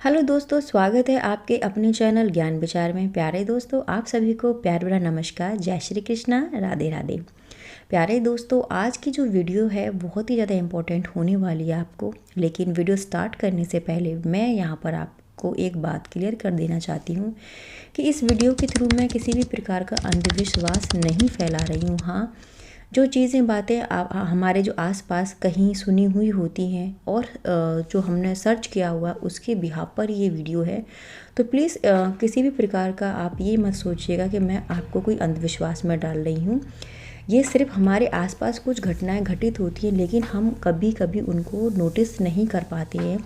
Hello दोस्तों, स्वागत है आपके अपने चैनल ज्ञान विचार में। प्यारे दोस्तों, आप सभी को प्यार भरा नमस्कार। जय श्री कृष्णा, राधे राधे। प्यारे दोस्तों, आज की जो वीडियो है बहुत ही ज़्यादा इम्पोर्टेंट होने वाली है आपको। लेकिन वीडियो स्टार्ट करने से पहले मैं यहाँ पर आपको एक बात क्लियर कर देना चाहती हूँ कि इस वीडियो के थ्रू मैं किसी भी प्रकार का अंधविश्वास नहीं फैला रही हूँ। हाँ, जो चीज़ें बातें हमारे जो आसपास कहीं सुनी हुई होती हैं और जो हमने सर्च किया हुआ उसके बिहाफ पर ये वीडियो है, तो प्लीज़ किसी भी प्रकार का आप ये मत सोचिएगा कि मैं आपको कोई अंधविश्वास में डाल रही हूँ। ये सिर्फ हमारे आसपास कुछ घटनाएं घटित होती हैं, लेकिन हम कभी कभी उनको नोटिस नहीं कर पाते हैं,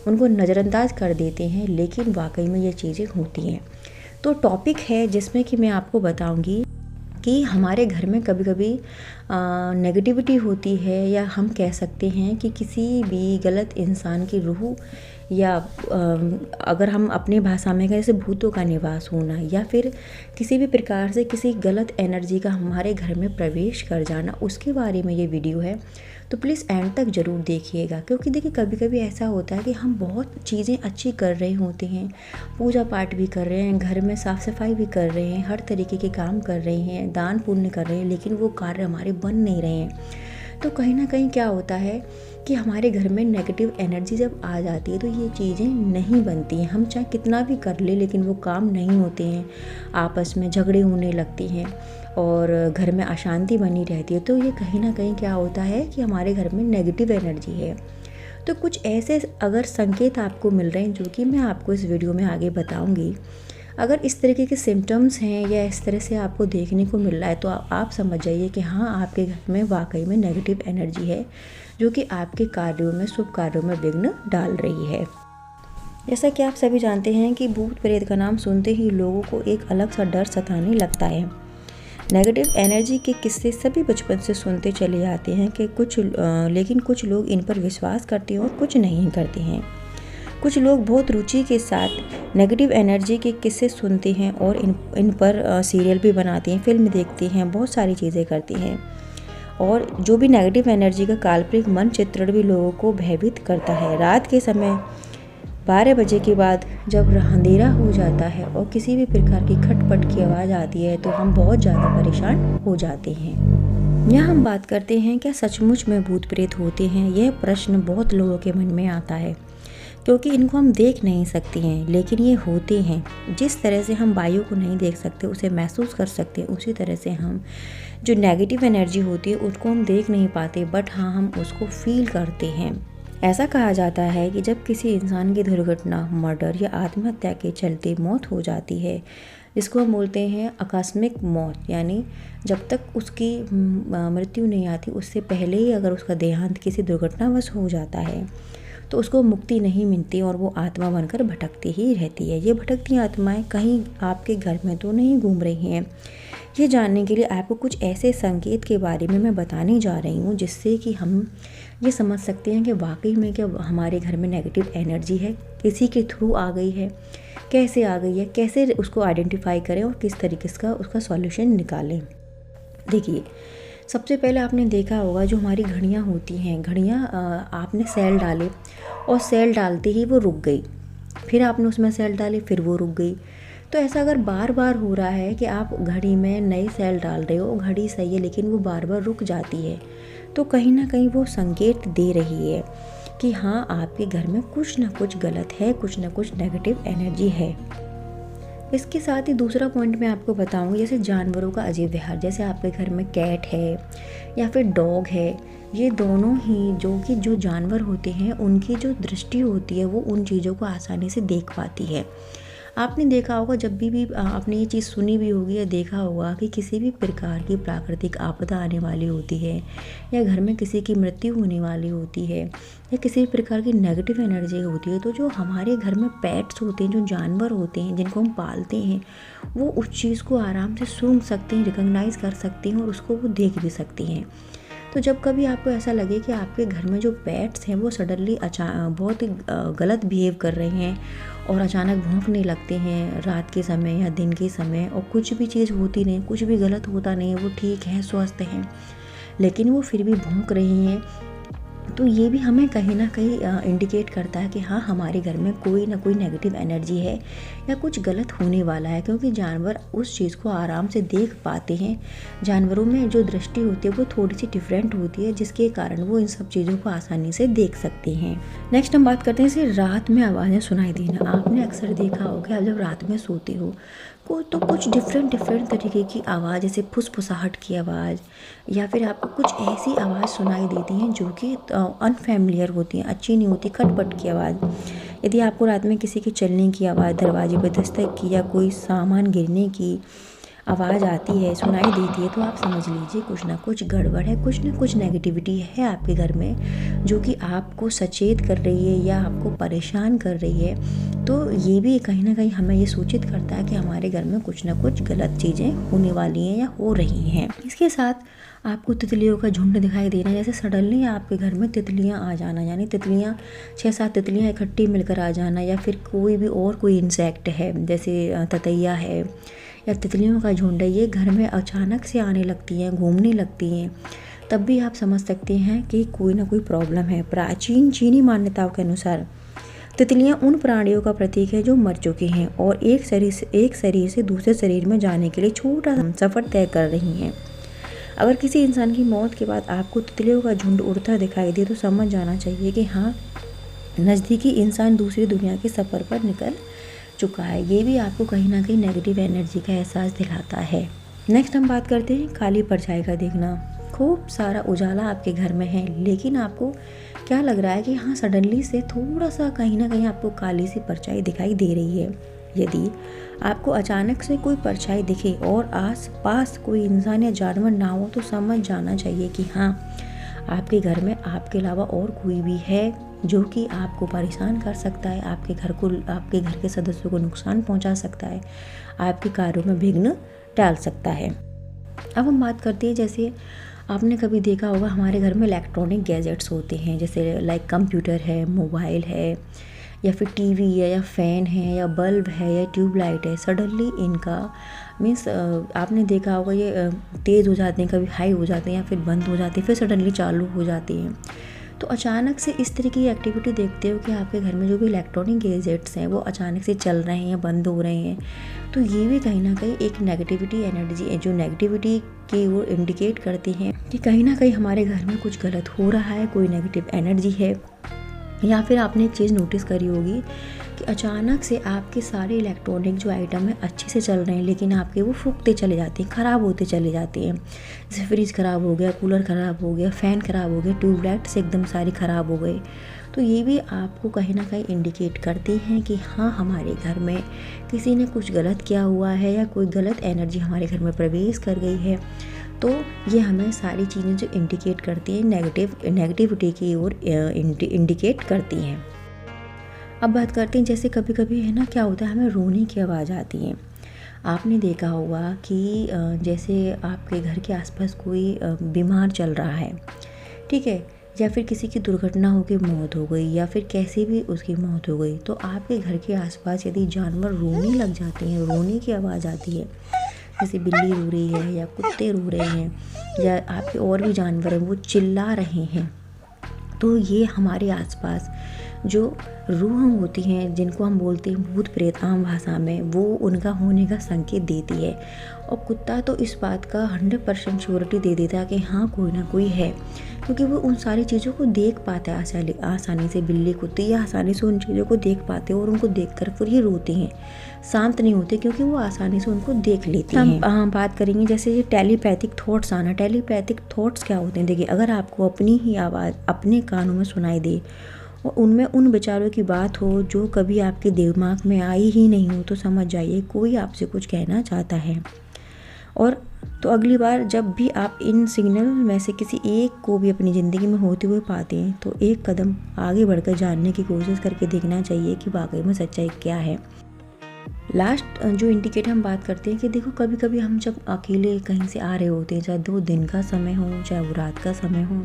उनको नज़रअंदाज कर देते हैं, लेकिन वाकई में ये चीज़ें होती हैं। तो टॉपिक है जिसमें कि मैं आपको बताऊंगी कि हमारे घर में कभी कभी नेगेटिविटी होती है, या हम कह सकते हैं कि किसी भी गलत इंसान की रूह, या अगर हम अपनी भाषा में कहें जैसे भूतों का निवास होना, या फिर किसी भी प्रकार से किसी गलत एनर्जी का हमारे घर में प्रवेश कर जाना, उसके बारे में ये वीडियो है। तो प्लीज़ एंड तक ज़रूर देखिएगा, क्योंकि देखिए कभी कभी ऐसा होता है कि हम बहुत चीज़ें अच्छी कर रहे होते हैं, पूजा पाठ भी कर रहे हैं, घर में साफ़ सफाई भी कर रहे हैं, हर तरीके के काम कर रहे हैं, दान पुण्य कर रहे हैं, लेकिन वो कार्य हमारे बन नहीं रहे हैं। तो कहीं ना कहीं क्या होता है कि हमारे घर में नेगेटिव एनर्जी जब आ जाती है तो ये चीज़ें नहीं बनती हैं। हम चाहे कितना भी कर ले, लेकिन वो काम नहीं होते हैं, आपस में झगड़े होने लगती हैं और घर में अशांति बनी रहती है। तो ये कहीं ना कहीं क्या होता है कि हमारे घर में नेगेटिव एनर्जी है। तो कुछ ऐसे अगर संकेत आपको मिल रहे हैं जो कि मैं आपको इस वीडियो में आगे बताऊंगी, अगर इस तरीके के सिम्टम्स हैं या इस तरह से आपको देखने को मिल रहा है, तो आप समझ जाइए कि हाँ, आपके घर में वाकई में नेगेटिव एनर्जी है जो कि आपके कार्यों में, शुभ कार्यों में विघ्न डाल रही है। जैसा कि आप सभी जानते हैं कि भूत प्रेत का नाम सुनते ही लोगों को एक अलग सा डर सताने लगता है। नेगेटिव एनर्जी के किस्से सभी बचपन से सुनते चले आते हैं कि लेकिन कुछ लोग इन पर विश्वास करते हैं और कुछ नहीं करते हैं। कुछ लोग बहुत रुचि के साथ नेगेटिव एनर्जी के किस्से सुनते हैं और इन पर सीरियल भी बनाते हैं, फिल्म देखते हैं, बहुत सारी चीज़ें करते हैं। और जो भी नेगेटिव एनर्जी का काल्पनिक मन चित्रण भी लोगों को भयभीत करता है। रात के समय 12 बजे के बाद जब अंधेरा हो जाता है और किसी भी प्रकार की खटपट की आवाज़ आती है, तो हम बहुत ज़्यादा परेशान हो जाते हैं। यहाँ हम बात करते हैं, क्या सचमुच में भूत प्रेत होते हैं? यह प्रश्न बहुत लोगों के मन में आता है, क्योंकि इनको हम देख नहीं सकते हैं, लेकिन ये होते हैं। जिस तरह से हम वायु को नहीं देख सकते, उसे महसूस कर सकते हैं, उसी तरह से हम जो नेगेटिव एनर्जी होती है उसको हम देख नहीं पाते, बट हाँ, हम उसको फील करते हैं। ऐसा कहा जाता है कि जब किसी इंसान की दुर्घटना, मर्डर या आत्महत्या के चलते मौत हो जाती है, जिसको हम बोलते हैं आकस्मिक मौत, यानी जब तक उसकी मृत्यु नहीं आती, उससे पहले ही अगर उसका देहांत किसी दुर्घटनावश हो जाता है, तो उसको मुक्ति नहीं मिलती और वो आत्मा बनकर भटकती ही रहती है। ये भटकती आत्माएं कहीं आपके घर में तो नहीं घूम रही हैं। ये जानने के लिए आपको कुछ ऐसे संकेत के बारे में मैं बताने जा रही हूँ, जिससे कि हम ये समझ सकते हैं कि वाकई में क्या हमारे घर में नेगेटिव एनर्जी है, किसी के थ्रू आ गई है, कैसे आ गई है, कैसे उसको आइडेंटिफाई करें और किस तरीके का उसका सॉल्यूशन निकालें। देखिए, सबसे पहले आपने देखा होगा जो हमारी घड़ियाँ होती हैं, घड़ियाँ आपने सेल डाले और सेल डालते ही वो रुक गई, फिर आपने उसमें सेल डाले, फिर वो रुक गई। तो ऐसा अगर बार बार हो रहा है कि आप घड़ी में नए सेल डाल रहे हो, घड़ी सही है लेकिन वो बार बार रुक जाती है, तो कहीं ना कहीं वो संकेत दे रही है कि हाँ, आपके घर में कुछ ना कुछ गलत है, कुछ ना कुछ नेगेटिव एनर्जी है। इसके साथ ही दूसरा पॉइंट मैं आपको बताऊंगी, जैसे जानवरों का अजीब व्यवहार। जैसे आपके घर में कैट है या फिर डॉग है, ये दोनों ही जो जानवर होते हैं, उनकी जो दृष्टि होती है वो उन चीज़ों को आसानी से देख पाती है। आपने देखा होगा, जब भी आपने ये चीज़ सुनी भी होगी या देखा होगा कि किसी भी प्रकार की प्राकृतिक आपदा आने वाली होती है, या घर में किसी की मृत्यु होने वाली होती है, या किसी भी प्रकार की नेगेटिव एनर्जी होती है, तो जो हमारे घर में पेट्स होते हैं, जो जानवर होते हैं जिनको हम पालते हैं, वो उस चीज़ को आराम से सूंघ सकते हैं, रिकॉग्नाइज कर सकते हैं और उसको वो देख भी सकती हैं। तो जब कभी आपको ऐसा लगे कि आपके घर में जो पेट्स हैं वो सडनली बहुत ही गलत बिहेव कर रहे हैं और अचानक भौंकने लगते हैं रात के समय या दिन के समय, और कुछ भी चीज़ होती नहीं, कुछ भी गलत होता नहीं है, वो ठीक है, स्वस्थ हैं, लेकिन वो फिर भी भौंक रही हैं, तो ये भी हमें कहीं ना कहीं इंडिकेट करता है कि हाँ, हमारे घर में कोई ना कोई नेगेटिव एनर्जी है या कुछ गलत होने वाला है, क्योंकि जानवर उस चीज़ को आराम से देख पाते हैं। जानवरों में जो दृष्टि होती है वो थोड़ी सी डिफरेंट होती है, जिसके कारण वो इन सब चीज़ों को आसानी से देख सकते हैं। नेक्स्ट हम बात करते हैं जैसे रात में आवाज़ें सुनाई देना। आपने अक्सर देखा होगा आप जब रात में सोते हो तो कुछ डिफरेंट तरीके की आवाज़, जैसे फुसफुसाहट की आवाज़, या फिर आपको कुछ ऐसी आवाज़ सुनाई देती हैं जो कि अनफेमिलियर होती हैं, अच्छी नहीं होती, खटपट की आवाज़। यदि आपको रात में किसी के चलने की आवाज़, दरवाजे पर दस्तक की या कोई सामान गिरने की आवाज़ आती है, सुनाई देती है, तो आप समझ लीजिए कुछ ना कुछ गड़बड़ है, कुछ ना कुछ नेगेटिविटी है आपके घर में जो कि आपको सचेत कर रही है या आपको परेशान कर रही है। तो ये भी कहीं ना कहीं हमें ये सूचित करता है कि हमारे घर में कुछ ना कुछ गलत चीज़ें होने वाली हैं या हो रही हैं। इसके साथ आपको तितलियों का झुंड दिखाई देना, जैसे सडनली आपके घर में तितलियां आ जाना, यानी तितलियां 6-7 तितलियां इकट्ठी मिलकर आ जाना, या फिर कोई भी और कोई इंसेक्ट है जैसे ततैया है या तितलियों का झुंड है, ये घर में अचानक से आने लगती हैं, घूमने लगती हैं, तब भी आप समझ सकते हैं कि कोई ना कोई प्रॉब्लम है। प्राचीन चीनी मान्यताओं के अनुसार तितलियां उन प्राणियों का प्रतीक है जो मर चुके हैं और एक शरीर से दूसरे शरीर में जाने के लिए छोटा सफ़र तय कर रही हैं। अगर किसी इंसान की मौत के बाद आपको तितलियों का झुंड उड़ता दिखाई दे तो समझ जाना चाहिए कि हाँ, नज़दीकी इंसान दूसरी दुनिया के सफ़र पर निकल चुका है। ये भी आपको कहीं ना कहीं नेगेटिव एनर्जी का एहसास दिलाता है। नेक्स्ट हम बात करते हैं काली परछाई का देखना। खूब सारा उजाला आपके घर में है, लेकिन आपको क्या लग रहा है कि हाँ, सडनली से थोड़ा सा कहीं ना कहीं आपको काली सी परछाई दिखाई दे रही है। यदि आपको अचानक से कोई परछाई दिखे और आस पास कोई इंसान या जानवर ना हो तो समझ जाना चाहिए कि हाँ, आपके घर में आपके अलावा और कोई भी है जो कि आपको परेशान कर सकता है, आपके घर के सदस्यों को नुकसान पहुंचा सकता है, आपके कार्यों में विघ्न डाल सकता है। अब हम बात करते हैं, जैसे आपने कभी देखा होगा हमारे घर में इलेक्ट्रॉनिक गैजेट्स होते हैं, जैसे लाइक कंप्यूटर है, मोबाइल है, या फिर टीवी है, या फ़ैन है, या बल्ब है, या ट्यूबलाइट है। सडनली इनका मीन्स आपने देखा होगा ये तेज़ हो जाते हैं, कभी हाई हो जाते हैं या फिर बंद हो जाते हैं, फिर सडनली चालू हो जाते हैं। तो अचानक से इस तरह की एक्टिविटी देखते हो कि आपके घर में जो भी इलेक्ट्रॉनिक गैजेट्स हैं वो अचानक से चल रहे हैं या बंद हो रहे हैं, तो ये भी कहीं ना कहीं एक नेगेटिविटी एनर्जी है जो नेगेटिविटी की ओर इंडिकेट करती हैं कि कहीं ना कहीं हमारे घर में कुछ गलत हो रहा है, कोई नेगेटिव एनर्जी है। या फिर आपने एक चीज़ नोटिस करी होगी कि अचानक से आपके सारे इलेक्ट्रॉनिक जो आइटम है अच्छे से चल रहे हैं, लेकिन आपके वो फूकते चले जाते हैं, ख़राब होते चले जाते हैं। जैसे फ्रिज ख़राब हो गया, कूलर ख़राब हो गया, फ़ैन ख़राब हो गया, ट्यूबलाइट्स एकदम सारी ख़राब हो गए। तो ये भी आपको कहीं ना कहीं इंडिकेट करते हैं कि हाँ, हमारे घर में किसी ने कुछ गलत किया हुआ है या कोई गलत एनर्जी हमारे घर में प्रवेश कर गई है। तो ये हमें सारी चीज़ें जो इंडिकेट करती हैं नेगेटिविटी की ओर इंडिकेट करती हैं। अब बात करते हैं, जैसे कभी कभी है ना, क्या होता है, हमें रोने की आवाज़ आती है। आपने देखा होगा कि जैसे आपके घर के आसपास कोई बीमार चल रहा है, ठीक है, या फिर किसी की दुर्घटना हो के मौत हो गई या फिर कैसे भी उसकी मौत हो गई, तो आपके घर के आसपास यदि जानवर रोने लग जाते हैं, रोने की आवाज़ आती है, जैसे बिल्ली रो रही है या कुत्ते रो रहे हैं या आपके और भी जानवर हैं वो चिल्ला रहे हैं, तो ये हमारे आसपास जो रूह होती हैं, जिनको हम बोलते हैं भूत प्रेत आम भाषा में, वो उनका होने का संकेत देती है। और कुत्ता तो इस बात का 100% श्योरिटी दे देता है कि हाँ, कोई ना कोई है, क्योंकि वो उन सारी चीज़ों को देख पाता है आसानी से। बिल्ली कुत्ते या आसानी से उन चीज़ों को देख पाते हैं और उनको देखकर फिर ये रोते हैं, शांत नहीं होते, क्योंकि वो आसानी से उनको देख लेते हैं। हम बात करेंगे जैसे ये टेलीपैथिक थॉट्स आना। टेलीपैथिक थॉट्स क्या होते हैं? देखिए, अगर आपको अपनी ही आवाज़ अपने कानों में सुनाई दे और उनमें उन विचारों की बात हो जो कभी आपके दिमाग में आई ही नहीं हो, तो समझ जाइए कोई आपसे कुछ कहना चाहता है। और तो अगली बार जब भी आप इन सिग्नल में से किसी एक को भी अपनी ज़िंदगी में होते हुए पाते हैं, तो एक कदम आगे बढ़कर जानने की कोशिश करके देखना चाहिए कि वाकई में सच्चाई क्या है। लास्ट जो इंडिकेटर हम बात करते हैं कि देखो, कभी कभी हम जब अकेले कहीं से आ रहे होते हैं, चाहे 2 दिन का समय हो चाहे वो रात का समय हो,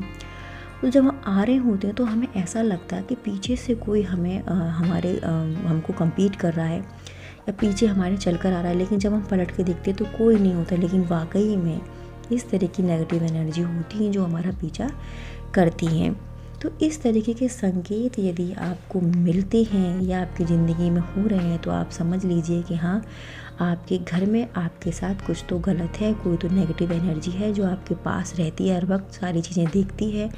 तो जब हम आ रहे होते हैं तो हमें ऐसा लगता है कि पीछे से कोई हमें हमको कम्पीट कर रहा है या पीछे हमारे चल कर आ रहा है, लेकिन जब हम पलट के देखते हैं तो कोई नहीं होता। लेकिन वाकई में इस तरह की नेगेटिव एनर्जी होती हैं जो हमारा पीछा करती हैं। तो इस तरीके के संकेत यदि आपको मिलते हैं या आपकी ज़िंदगी में हो रहे हैं तो आप समझ लीजिए कि हाँ, आपके घर में आपके साथ कुछ तो गलत है, कोई तो नेगेटिव एनर्जी है जो आपके पास रहती है, हर वक्त सारी चीज़ें देखती है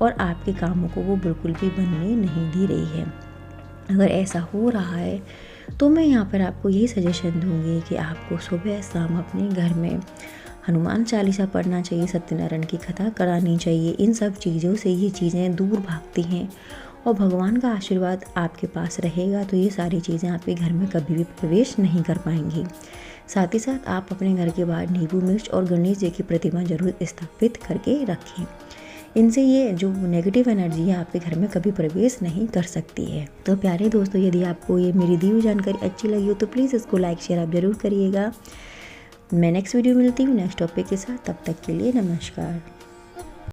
और आपके कामों को वो बिल्कुल भी बनने नहीं दे रही है। अगर ऐसा हो रहा है तो मैं यहाँ पर आपको यही सजेशन दूँगी कि आपको सुबह शाम अपने घर में हनुमान चालीसा पढ़ना चाहिए, सत्यनारायण की कथा करानी चाहिए। इन सब चीज़ों से ये चीज़ें दूर भागती हैं और भगवान का आशीर्वाद आपके पास रहेगा तो ये सारी चीज़ें आपके घर में कभी भी प्रवेश नहीं कर पाएंगी। साथ ही साथ आप अपने घर के बाहर नींबू मिर्च और गणेश जी की प्रतिमा जरूर स्थापित करके रखें। इनसे ये जो नेगेटिव एनर्जी है आपके घर में कभी प्रवेश नहीं कर सकती है। तो प्यारे दोस्तों, यदि आपको ये मेरी दी हुई जानकारी अच्छी लगी हो तो प्लीज़ इसको लाइक शेयर आप ज़रूर करिएगा। मैं नेक्स्ट वीडियो मिलती हूँ नेक्स्ट टॉपिक के साथ, तब तक के लिए नमस्कार।